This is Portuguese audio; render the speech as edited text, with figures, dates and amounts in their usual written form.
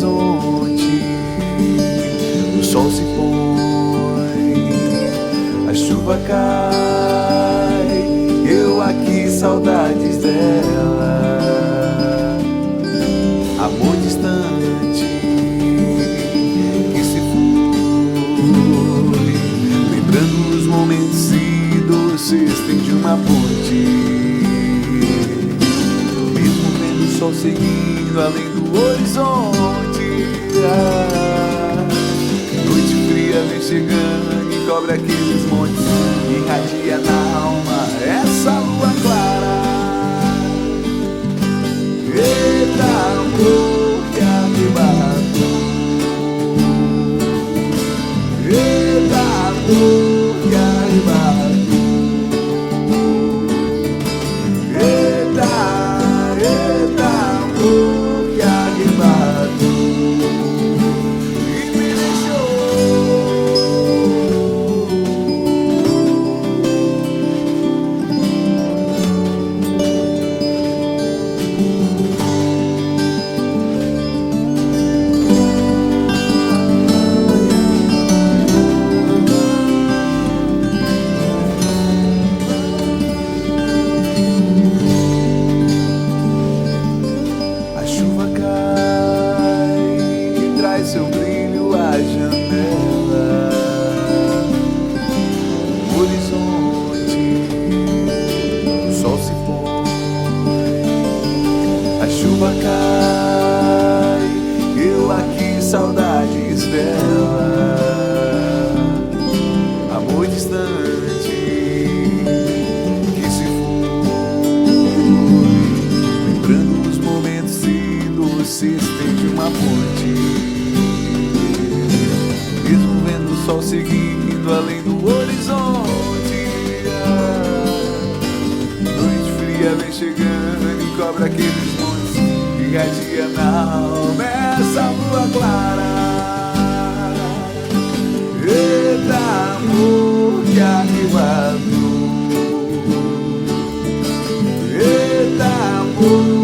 horizonte. O sol se põe, a chuva cai, eu aqui, saudades dela. Amor distante que se foi, lembrando os momentos e doces de uma ponte. Mesmo vendo o sol seguindo além do horizonte, noite fria vem chegando e cobre aqueles montes, irradia na alma essa lua clara. Eita, amor que arrebatou, eita, amor que arrebatou, eita, eita, amor que arrebatou e me deixou. A chuva cai e traz seu brilho à janela. No horizonte, o sol se põe, a chuva cai, eu aqui, saudades dela. Amor distante que se foi, lembrando os momentos e doces de uma ponte. Mesmo vendo o sol seguindo além do horizonte, noite fria vem chegando e cobra aqueles montes, irradia na alma essa lua clara. Eita, amor que arrebatou, eita, amor